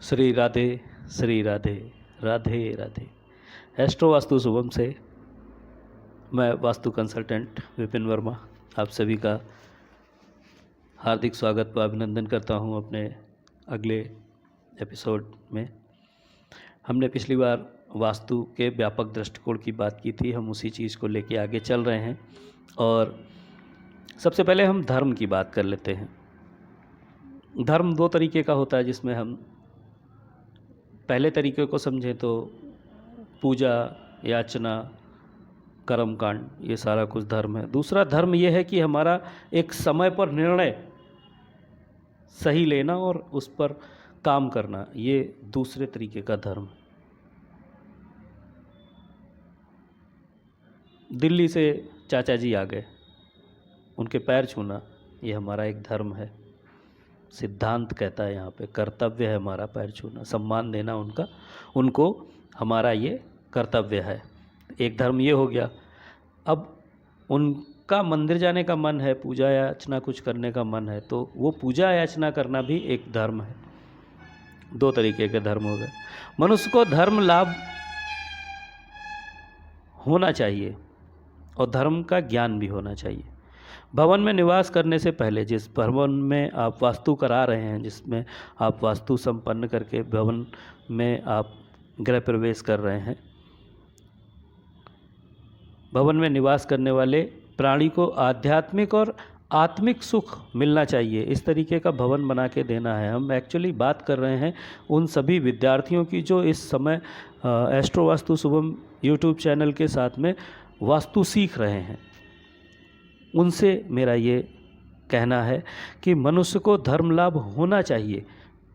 Shri Radhe, Shri Radhe, Radhe Radhe. Astro vastu Shubham से मैं vastu consultant Vipin Verma आप सभी का हार्दिक स्वागत व अभिनंदन करता हूं अपने अगले एपिसोड में। हमने पिछली बार वास्तु के व्यापक दृष्टिकोण की बात की थी, हम उसी चीज़ को लेके आगे चल रहे हैं। और सबसे पहले हम धर्म की बात कर लेते हैं। धर्म दो तरीके का होता है, जिसमें हम पहले तरीके को समझें तो पूजा, याचना, कर्मकांड, ये सारा कुछ धर्म है। दूसरा धर्म ये है कि हमारा एक समय पर निर्णय सही लेना और उस पर काम करना, ये दूसरे तरीके का धर्म है। दिल्ली से चाचा जी आ गए, उनके पैर छूना ये हमारा एक धर्म है। सिद्धांत कहता है यहाँ पे कर्तव्य है हमारा पैर छूना, सम्मान देना उनको हमारा ये कर्तव्य है। एक धर्म ये हो गया। अब उनका मंदिर जाने का मन है, पूजा याचना कुछ करने का मन है, तो वो पूजा याचना करना भी एक धर्म है। दो तरीके के धर्म हो गए। मनुष्य को धर्म लाभ होना चाहिए और धर्म का ज्ञान भी होना चाहिए। भवन में निवास करने से पहले, जिस भवन में आप वास्तु करा रहे हैं, जिसमें आप वास्तु संपन्न करके भवन में आप गृह प्रवेश कर रहे हैं, भवन में निवास करने वाले प्राणी को आध्यात्मिक और आत्मिक सुख मिलना चाहिए। इस तरीके का भवन बना के देना है। हम एक्चुअली बात कर रहे हैं उन सभी विद्यार्थियों की जो इस समय astro vastu Shubham YouTube channel के साथ में वास्तु सीख रहे हैं। उनसे मेरा ये कहना है कि मनुष्य को धर्म लाभ होना चाहिए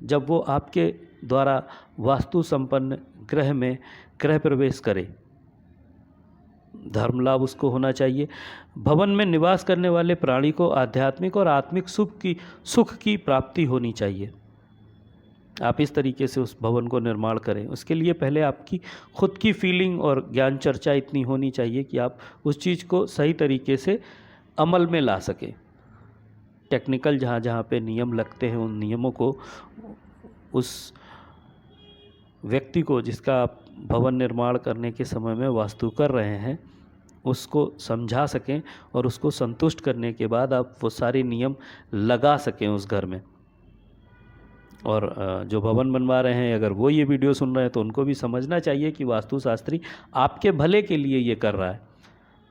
जब वो आपके द्वारा वास्तु संपन्न गृह में गृह प्रवेश करे। धर्म लाभ उसको होना चाहिए। भवन में निवास करने वाले प्राणी को आध्यात्मिक और आत्मिक सुख की प्राप्ति होनी चाहिए। आप इस तरीके से उस भवन को निर्माण करें। उसके लिए पहले आपकी खुद की फीलिंग और ज्ञान चर्चा इतनी होनी चाहिए कि आप उस चीज़ को सही तरीके से अमल में ला सकें। टेक्निकल जहाँ जहाँ पे नियम लगते हैं, उन नियमों को उस व्यक्ति को जिसका आप भवन निर्माण करने के समय में वास्तु कर रहे हैं, उसको समझा सकें और उसको संतुष्ट करने के बाद आप वो सारे नियम लगा सकें उस घर में। और जो भवन बनवा रहे हैं, अगर वो ये वीडियो सुन रहे हैं तो उनको भी समझना चाहिए कि वास्तुशास्त्री आपके भले के लिए ये कर रहा है।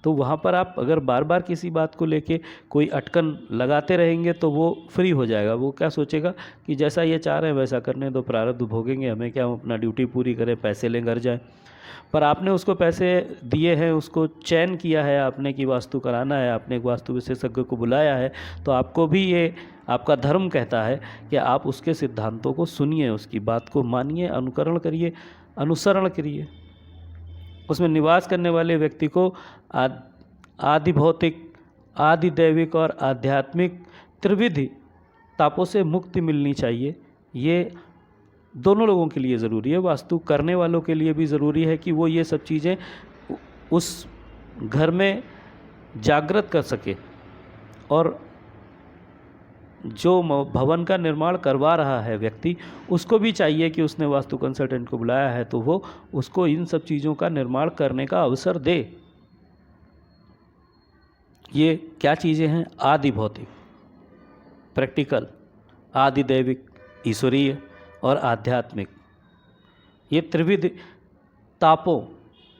तो वहाँ पर आप अगर बार बार किसी बात को लेके कोई अटकन लगाते रहेंगे तो वो फ्री हो जाएगा। वो क्या सोचेगा कि जैसा ये चाह रहे हैं वैसा करने दो, प्रारब्ध भोगेंगे, हमें क्या, हम अपना ड्यूटी पूरी करें, पैसे लें, घर जाएं। पर आपने उसको पैसे दिए हैं, उसको चयन किया है आपने कि वास्तु कराना है, आपने एक वास्तु विशेषज्ञ को बुलाया है, तो आपको भी ये आपका धर्म कहता है कि आप उसके सिद्धांतों को सुनिए, उसकी बात को मानिए, अनुकरण करिए, अनुसरण करिए। उसमें निवास करने वाले व्यक्ति को आदि भौतिक, आदि दैविक और आध्यात्मिक त्रिविधि तापों से मुक्ति मिलनी चाहिए। ये दोनों लोगों के लिए ज़रूरी है। वास्तु करने वालों के लिए भी ज़रूरी है कि वो ये सब चीज़ें उस घर में जागृत कर सके। और जो भवन का निर्माण करवा रहा है व्यक्ति, उसको भी चाहिए कि उसने वास्तु कंसल्टेंट को बुलाया है तो वो उसको इन सब चीज़ों का निर्माण करने का अवसर दे। ये क्या चीज़ें हैं? आदि भौतिक, प्रैक्टिकल, आदि दैविक, ईश्वरीय और आध्यात्मिक। ये त्रिविध तापों,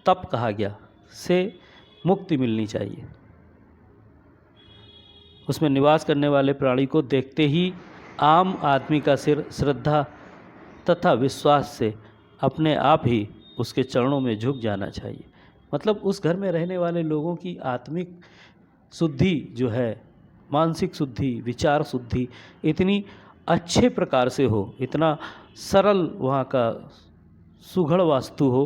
तप कहा गया, से मुक्ति मिलनी चाहिए। उसमें निवास करने वाले प्राणी को देखते ही आम आदमी का सिर श्रद्धा तथा विश्वास से अपने आप ही उसके चरणों में झुक जाना चाहिए। मतलब उस घर में रहने वाले लोगों की आत्मिक शुद्धि जो है, मानसिक शुद्धि, विचार शुद्धि इतनी अच्छे प्रकार से हो, इतना सरल वहाँ का सुघड़ वास्तु हो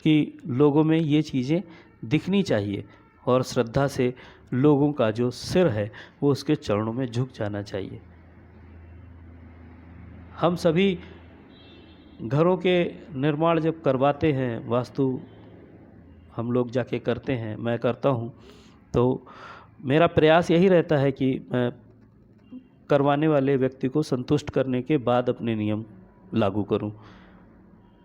कि लोगों में ये चीज़ें दिखनी चाहिए और श्रद्धा से लोगों का जो सिर है वो उसके चरणों में झुक जाना चाहिए। हम सभी घरों के निर्माण जब करवाते हैं, वास्तु हम लोग जाके करते हैं, मैं करता हूँ, तो मेरा प्रयास यही रहता है कि मैं करवाने वाले व्यक्ति को संतुष्ट करने के बाद अपने नियम लागू करूं।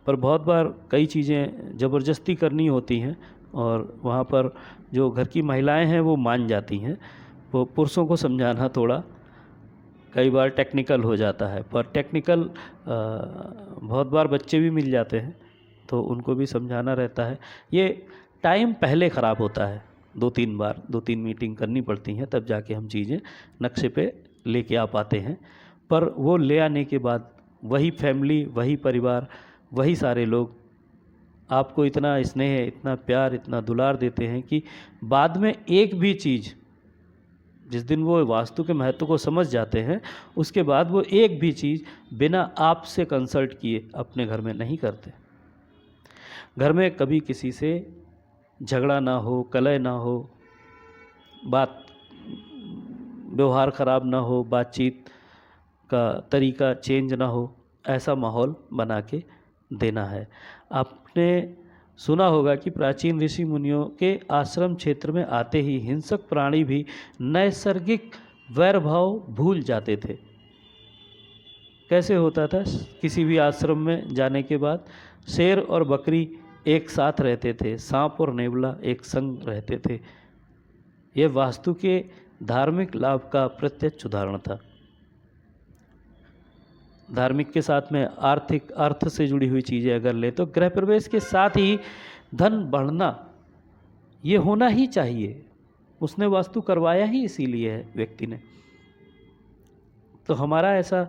पर बहुत बार कई चीज़ें ज़बरदस्ती करनी होती हैं और वहाँ पर जो घर की महिलाएं हैं वो मान जाती हैं। वो पुरुषों को समझाना थोड़ा कई बार टेक्निकल हो जाता है, पर टेक्निकल बहुत बार बच्चे भी मिल जाते हैं तो उनको भी समझाना रहता है। ये टाइम पहले ख़राब होता है, 2-3 बार 2-3 मीटिंग करनी पड़ती हैं तब जाके हम चीज़ें नक्शे पे लेके आ पाते हैं। पर वो ले आने के बाद वही फैमिली, वही परिवार, वही सारे लोग आपको इतना स्नेह, इतना प्यार, इतना दुलार देते हैं कि बाद में एक भी चीज़, जिस दिन वो वास्तु के महत्व को समझ जाते हैं, उसके बाद वो एक भी चीज़ बिना आपसे कंसल्ट किए अपने घर में नहीं करते। घर में कभी किसी से झगड़ा ना हो, कलह ना हो, व्यवहार ख़राब ना हो, बातचीत का तरीका चेंज ना हो, ऐसा माहौल बना के देना है। आपने सुना होगा कि प्राचीन ऋषि मुनियों के आश्रम क्षेत्र में आते ही हिंसक प्राणी भी नैसर्गिक वैर भाव भूल जाते थे। कैसे होता था? किसी भी आश्रम में जाने के बाद शेर और बकरी एक साथ रहते थे, सांप और नेवला एक संग रहते थे। यह वास्तु के धार्मिक लाभ का प्रत्यक्ष उदाहरण था। धार्मिक के साथ में आर्थिक अर्थ से जुड़ी हुई चीज़ें अगर ले तो गृह प्रवेश के साथ ही धन बढ़ना ये होना ही चाहिए। उसने वास्तु करवाया ही इसीलिए है व्यक्ति ने। तो हमारा ऐसा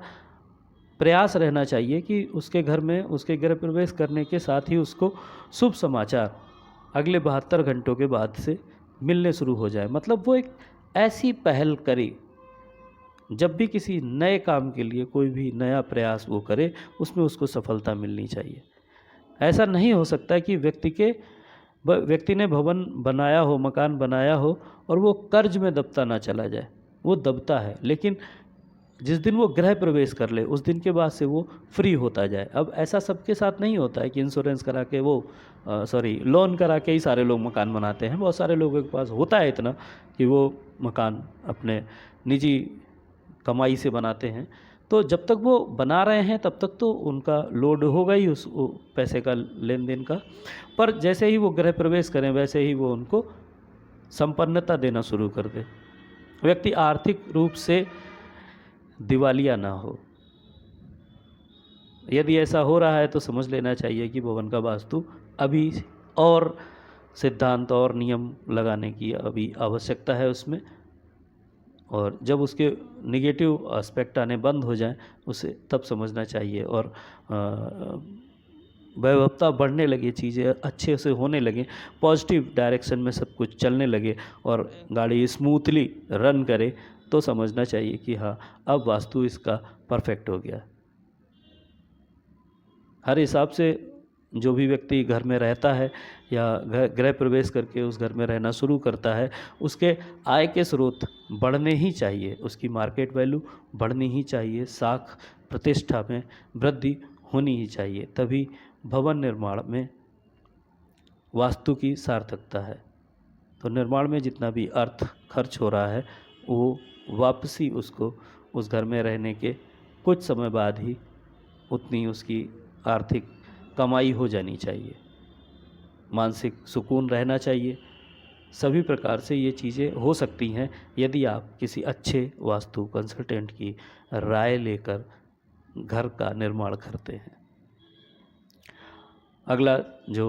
प्रयास रहना चाहिए कि उसके घर में उसके गृह प्रवेश करने के साथ ही उसको शुभ समाचार अगले 72 घंटों के बाद से मिलने शुरू हो जाए। मतलब वो एक ऐसी पहल करे, जब भी किसी नए काम के लिए कोई भी नया प्रयास वो करे उसमें उसको सफलता मिलनी चाहिए। ऐसा नहीं हो सकता कि व्यक्ति ने भवन बनाया हो, मकान बनाया हो और वो कर्ज में दबता ना चला जाए। वो दबता है, लेकिन जिस दिन वो गृह प्रवेश कर ले उस दिन के बाद से वो फ्री होता जाए। अब ऐसा सबके साथ नहीं होता है कि इंश्योरेंस करा के लोन करा के ही सारे लोग मकान बनाते हैं। बहुत सारे लोगों के पास होता है इतना कि वो मकान अपने निजी कमाई से बनाते हैं। तो जब तक वो बना रहे हैं तब तक तो उनका लोड होगा ही उस पैसे का, लेन देन का। पर जैसे ही वो गृह प्रवेश करें वैसे ही वो उनको संपन्नता देना शुरू कर दे। व्यक्ति आर्थिक रूप से दिवालिया ना हो। यदि ऐसा हो रहा है तो समझ लेना चाहिए कि भवन का वास्तु अभी और सिद्धांत और नियम लगाने की अभी आवश्यकता है उसमें। और जब उसके नेगेटिव एस्पेक्ट आने बंद हो जाएं उसे तब समझना चाहिए और वैभवता बढ़ने लगे, चीज़ें अच्छे से होने लगे, पॉजिटिव डायरेक्शन में सब कुछ चलने लगे और गाड़ी स्मूथली रन करे तो समझना चाहिए कि हाँ अब वास्तु इसका परफेक्ट हो गया। हर हिसाब से जो भी व्यक्ति घर में रहता है या गृह प्रवेश करके उस घर में रहना शुरू करता है उसके आय के स्रोत बढ़ने ही चाहिए, उसकी मार्केट वैल्यू बढ़नी ही चाहिए, साख प्रतिष्ठा में वृद्धि होनी ही चाहिए। तभी भवन निर्माण में वास्तु की सार्थकता है। तो निर्माण में जितना भी अर्थ खर्च हो रहा है वो वापसी उसको उस घर में रहने के कुछ समय बाद ही उतनी उसकी आर्थिक कमाई हो जानी चाहिए, मानसिक सुकून रहना चाहिए। सभी प्रकार से ये चीज़ें हो सकती हैं यदि आप किसी अच्छे वास्तु कंसल्टेंट की राय लेकर घर का निर्माण करते हैं। अगला जो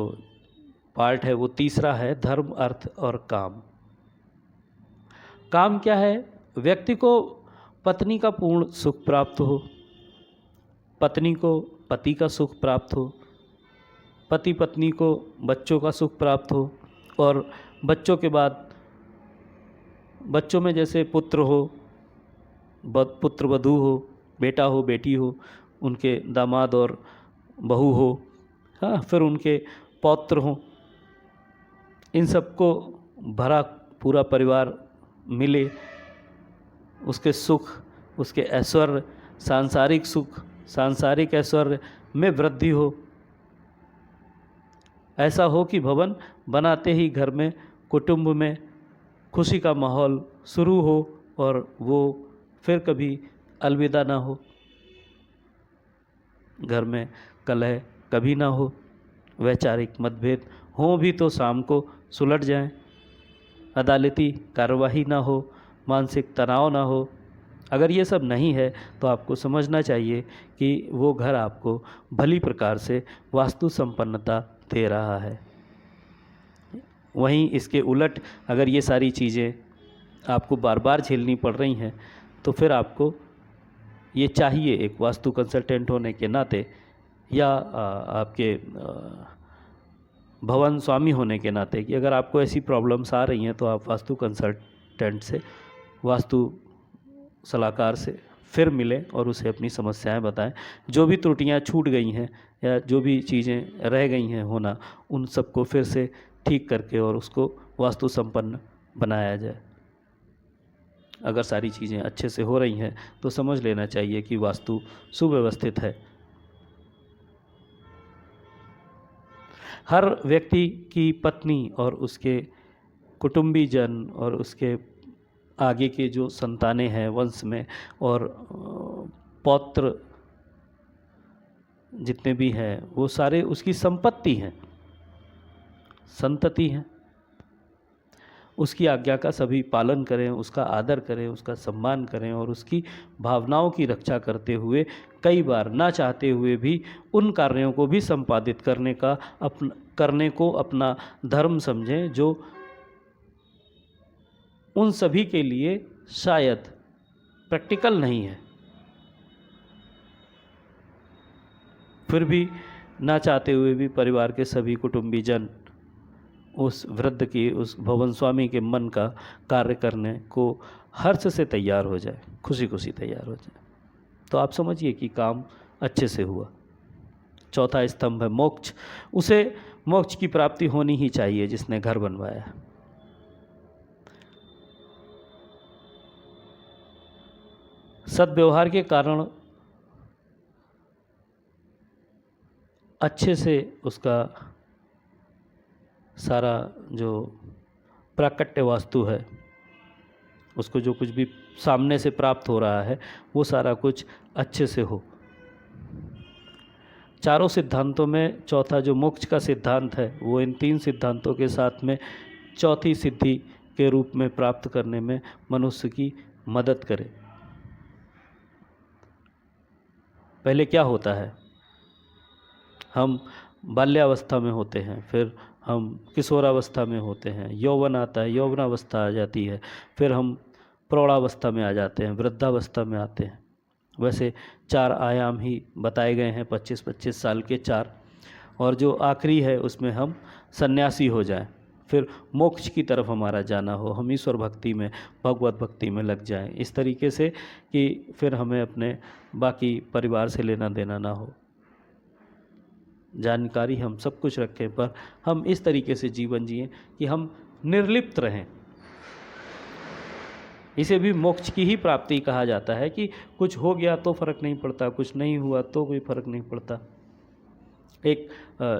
पार्ट है वो तीसरा है, धर्म, अर्थ और काम। काम क्या है? व्यक्ति को पत्नी का पूर्ण सुख प्राप्त हो, पत्नी को पति का सुख प्राप्त हो, पति पत्नी को बच्चों का सुख प्राप्त हो और बच्चों के बाद बच्चों में जैसे पुत्र हो, पुत्र वधू हो, बेटा हो, बेटी हो, उनके दामाद और बहू हो, हाँ, फिर उनके पौत्र हों, इन सबको भरा पूरा परिवार मिले, उसके सुख, उसके ऐश्वर्य, सांसारिक सुख, सांसारिक ऐश्वर्य में वृद्धि हो। ऐसा हो कि भवन बनाते ही घर में, कुटुंब में खुशी का माहौल शुरू हो और वो फिर कभी अलविदा ना हो। घर में कलह कभी ना हो, वैचारिक मतभेद हों भी तो शाम को सुलट जाएं, अदालती कार्रवाई ना हो, मानसिक तनाव ना हो। अगर ये सब नहीं है तो आपको समझना चाहिए कि वो घर आपको भली प्रकार से वास्तु संपन्नता दे रहा है। वहीं इसके उलट अगर ये सारी चीज़ें आपको बार बार झेलनी पड़ रही हैं तो फिर आपको ये चाहिए एक वास्तु कंसल्टेंट होने के नाते या आपके भवन स्वामी होने के नाते कि अगर आपको ऐसी प्रॉब्लम्स आ रही हैं तो आप वास्तु कंसल्टेंट से, वास्तु सलाहकार से फिर मिलें और उसे अपनी समस्याएं बताएं। जो भी त्रुटियां छूट गई हैं या जो भी चीज़ें रह गई हैं होना, उन सबको फिर से ठीक करके और उसको वास्तु संपन्न बनाया जाए। अगर सारी चीज़ें अच्छे से हो रही हैं तो समझ लेना चाहिए कि वास्तु सुव्यवस्थित है। हर व्यक्ति की पत्नी और उसके कुटुंबीजन और उसके आगे के जो संतानें हैं वंश में और पौत्र जितने भी हैं वो सारे उसकी संपत्ति हैं, संतति हैं। उसकी आज्ञा का सभी पालन करें, उसका आदर करें, उसका सम्मान करें और उसकी भावनाओं की रक्षा करते हुए कई बार ना चाहते हुए भी उन कार्यों को भी संपादित करने को अपना धर्म समझें जो उन सभी के लिए शायद प्रैक्टिकल नहीं है। फिर भी ना चाहते हुए भी परिवार के सभी कुटुंबीजन उस वृद्ध की, उस भवन स्वामी के मन का कार्य करने को हर्ष से तैयार हो जाए, खुशी खुशी तैयार हो जाए, तो आप समझिए कि काम अच्छे से हुआ। चौथा स्तंभ है मोक्ष। उसे मोक्ष की प्राप्ति होनी ही चाहिए जिसने घर बनवाया। सद्व्यवहार के कारण अच्छे से उसका सारा जो प्राकट्य वास्तु है, उसको जो कुछ भी सामने से प्राप्त हो रहा है वो सारा कुछ अच्छे से हो। चारों सिद्धांतों में चौथा जो मोक्ष का सिद्धांत है वो इन तीन सिद्धांतों के साथ में चौथी सिद्धि के रूप में प्राप्त करने में मनुष्य की मदद करे। पहले क्या होता है, हम बाल्यावस्था में होते हैं, फिर हम किशोरावस्था में होते हैं, यौवन आता है, यौवनावस्था आ जाती है, फिर हम प्रौढ़ावस्था में आ जाते हैं, वृद्धावस्था में आते हैं। वैसे 4 आयाम ही बताए गए हैं, 25-25 साल के 4, और जो आखिरी है उसमें हम सन्यासी हो जाएं, फिर मोक्ष की तरफ हमारा जाना हो, हम ईश्वर भक्ति में, भगवत भक्ति में लग जाएं, इस तरीके से कि फिर हमें अपने बाकी परिवार से लेना देना ना हो। जानकारी हम सब कुछ रखें पर हम इस तरीके से जीवन जिएं कि हम निर्लिप्त रहें। इसे भी मोक्ष की ही प्राप्ति कहा जाता है कि कुछ हो गया तो फर्क नहीं पड़ता, कुछ नहीं हुआ तो कोई फर्क नहीं पड़ता। एक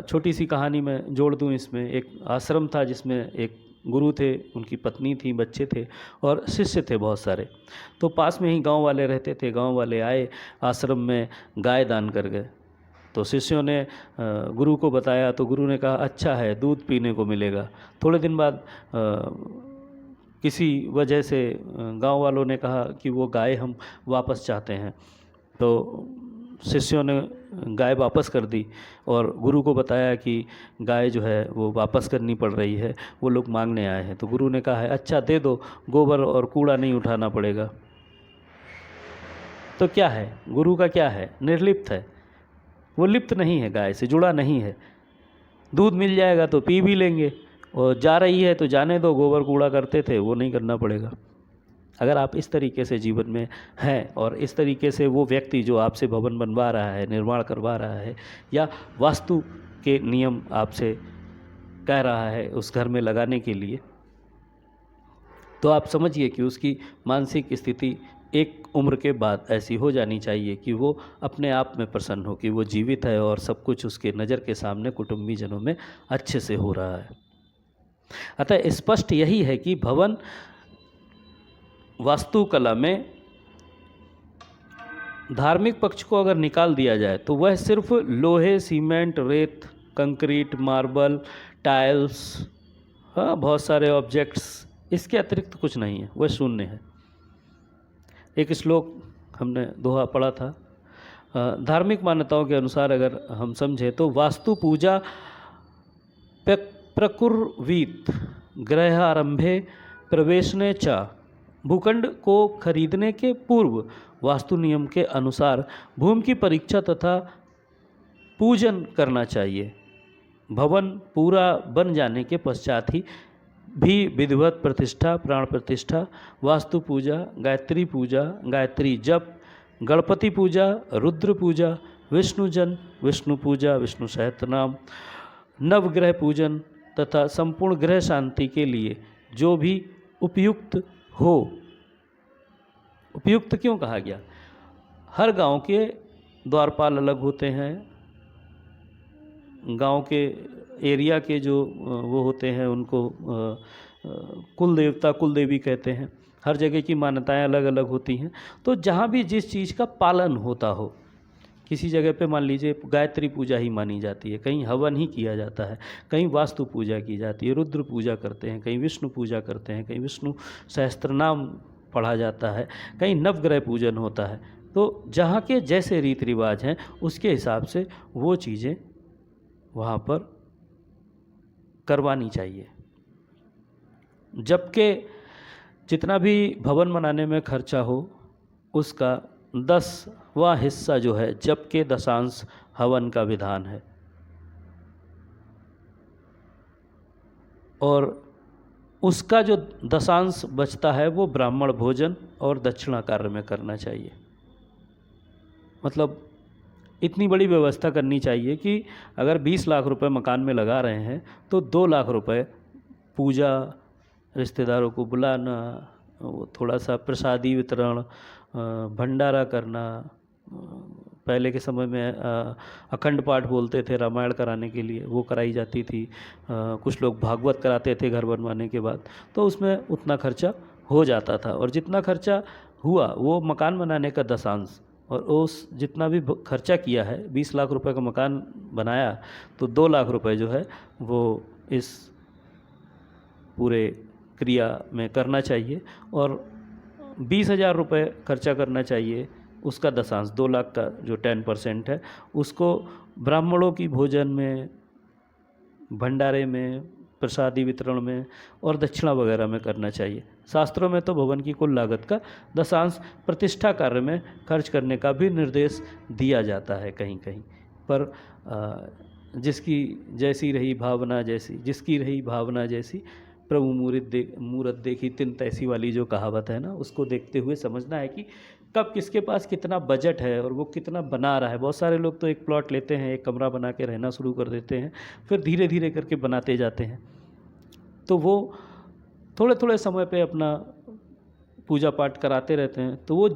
छोटी सी कहानी मैं जोड़ दूं इसमें। एक आश्रम था जिसमें एक गुरु थे, उनकी पत्नी थी, बच्चे थे और शिष्य थे बहुत सारे। तो पास में ही गांव वाले रहते थे। गांव वाले आए, आश्रम में गाय दान कर गए। तो शिष्यों ने गुरु को बताया तो गुरु ने कहा अच्छा है, दूध पीने को मिलेगा। थोड़े दिन बाद किसी वजह से गांव वालों ने कहा कि वो गाय हम वापस चाहते हैं। तो शिष्यों ने गाय वापस कर दी और गुरु को बताया कि गाय जो है वो वापस करनी पड़ रही है, वो लोग मांगने आए हैं। तो गुरु ने कहा है अच्छा दे दो, गोबर और कूड़ा नहीं उठाना पड़ेगा। तो क्या है, गुरु का क्या है, निर्लिप्त है, वो लिप्त नहीं है, गाय से जुड़ा नहीं है। दूध मिल जाएगा तो पी भी लेंगे, और जा रही है तो जाने दो, गोबर कूड़ा करते थे वो नहीं करना पड़ेगा। अगर आप इस तरीके से जीवन में हैं और इस तरीके से वो व्यक्ति जो आपसे भवन बनवा रहा है, निर्माण करवा रहा है या वास्तु के नियम आपसे कह रहा है उस घर में लगाने के लिए, तो आप समझिए कि उसकी मानसिक स्थिति एक उम्र के बाद ऐसी हो जानी चाहिए कि वो अपने आप में प्रसन्न हो कि वो जीवित है और सब कुछ उसके नज़र के सामने कुटुंबीजनों में अच्छे से हो रहा है। अतः स्पष्ट यही है कि भवन वास्तुकला में धार्मिक पक्ष को अगर निकाल दिया जाए तो वह सिर्फ लोहे, सीमेंट, रेत, कंक्रीट, मार्बल, टाइल्स, हाँ बहुत सारे ऑब्जेक्ट्स, इसके अतिरिक्त कुछ नहीं है, वह शून्य है। एक श्लोक हमने दोहा पढ़ा था, धार्मिक मान्यताओं के अनुसार अगर हम समझें तो वास्तु पूजा प्रकुर्वीत गृहारंभे प्रवेशने च, भूखंड को खरीदने के पूर्व वास्तु नियम के अनुसार भूमि की परीक्षा तथा पूजन करना चाहिए। भवन पूरा बन जाने के पश्चात ही भी विधिवत प्रतिष्ठा, प्राण प्रतिष्ठा, वास्तु पूजा, गायत्री पूजा, गायत्री जप, गणपति पूजा, रुद्र पूजा, विष्णुजन, विष्णु पूजा, विष्णु सहस्त्रनाम, नवग्रह पूजन तथा संपूर्ण ग्रह शांति के लिए जो भी उपयुक्त हो। उपयुक्त क्यों कहा गया? हर गांव के द्वारपाल अलग होते हैं, गांव के एरिया के जो वो होते हैं उनको कुल देवता, कुल देवी कहते हैं। हर जगह की मान्यताएं अलग अलग होती हैं। तो जहाँ भी जिस चीज़ का पालन होता हो, किसी जगह पे मान लीजिए गायत्री पूजा ही मानी जाती है, कहीं हवन ही किया जाता है, कहीं वास्तु पूजा की जाती है, रुद्र पूजा करते हैं, कहीं विष्णु पूजा करते हैं, कहीं विष्णु सहस्त्रनाम पढ़ा जाता है, कहीं नवग्रह पूजन होता है। तो जहाँ के जैसे रीति रिवाज हैं उसके हिसाब से वो चीज़ें वहाँ पर करवानी चाहिए। जबकि जितना भी भवन बनाने में खर्चा हो उसका 10वां हिस्सा जो है जब के दशांश हवन का विधान है, और उसका जो दशांश बचता है वो ब्राह्मण भोजन और दक्षिणा कार्य में करना चाहिए। मतलब इतनी बड़ी व्यवस्था करनी चाहिए कि अगर 20 लाख रुपए मकान में लगा रहे हैं तो 2 लाख रुपए पूजा, रिश्तेदारों को बुलाना, थोड़ा सा प्रसादी वितरण, भंडारा करना, पहले के समय में अखंड पाठ बोलते थे रामायण कराने के लिए, वो कराई जाती थी। कुछ लोग भागवत कराते थे घर बनवाने के बाद, तो उसमें उतना खर्चा हो जाता था। और जितना खर्चा हुआ वो मकान बनाने का दशांश, और उस जितना भी खर्चा किया है, 20 लाख रुपए का मकान बनाया तो 2 लाख रुपए जो है वो इस पूरे क्रिया में करना चाहिए, और 20,000 रुपये खर्चा करना चाहिए। उसका दशांश 2 लाख का जो 10% है उसको ब्राह्मणों की भोजन में, भंडारे में, प्रसादी वितरण में और दक्षिणा वगैरह में करना चाहिए। शास्त्रों में तो भवन की कुल लागत का दशांश प्रतिष्ठा कार्य में खर्च करने का भी निर्देश दिया जाता है कहीं कहीं पर। जिसकी जैसी रही भावना, जिसकी रही भावना जैसी, प्रभु मूरत देखी तिन तैसी वाली जो कहावत है ना, उसको देखते हुए समझना है कि कब किसके पास कितना बजट है और वो कितना बना रहा है। बहुत सारे लोग तो एक प्लॉट लेते हैं, एक कमरा बना के रहना शुरू कर देते हैं, फिर धीरे धीरे करके बनाते जाते हैं। तो वो थोड़े थोड़े समय पे अपना पूजा पाठ कराते रहते हैं। तो वो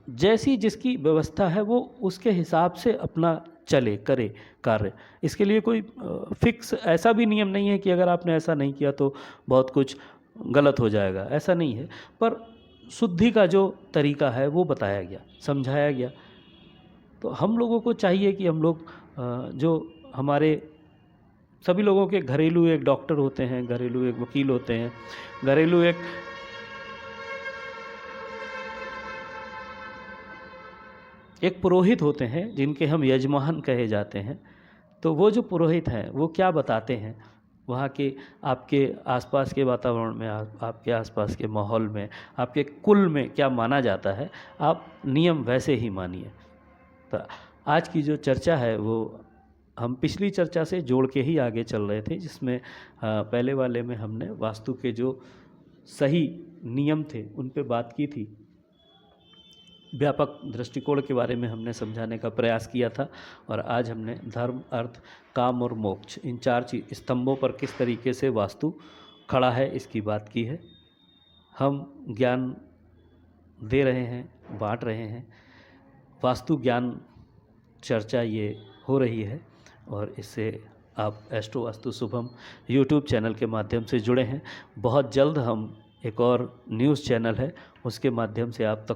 जैसी जिसकी व्यवस्था है वो उसके हिसाब से अपना चले, करे कार्य। इसके लिए कोई फिक्स ऐसा भी नियम नहीं है कि अगर आपने ऐसा नहीं किया तो बहुत कुछ गलत हो जाएगा, ऐसा नहीं है। पर शुद्धि का जो तरीका है वो बताया गया, समझाया गया। तो हम लोगों को चाहिए कि हम लोग जो हमारे सभी लोगों के घरेलू एक डॉक्टर होते हैं, घरेलू एक वकील होते हैं, घरेलू एक पुरोहित होते हैं जिनके हम यजमान कहे जाते हैं। तो वो जो पुरोहित हैं वो क्या बताते हैं वहाँ के आपके आसपास के वातावरण में, आपके आसपास के माहौल में, आपके कुल में क्या माना जाता है, आप नियम वैसे ही मानिए। तो आज की जो चर्चा है वो हम पिछली चर्चा से जोड़ के ही आगे चल रहे थे, जिसमें पहले वाले में हमने वास्तु के जो सही नियम थे उन पे बात की थी। व्यापक दृष्टिकोण के बारे में हमने समझाने का प्रयास किया था, और आज हमने धर्म, अर्थ, काम और मोक्ष, इन 4 स्तंभों पर किस तरीके से वास्तु खड़ा है इसकी बात की है। हम ज्ञान दे रहे हैं, बांट रहे हैं, वास्तु ज्ञान चर्चा ये हो रही है, और इससे आप astro vastu Shubham YouTube channel के माध्यम से जुड़े हैं। बहुत जल्द हम एक और न्यूज़ चैनल है उसके माध्यम से आप तक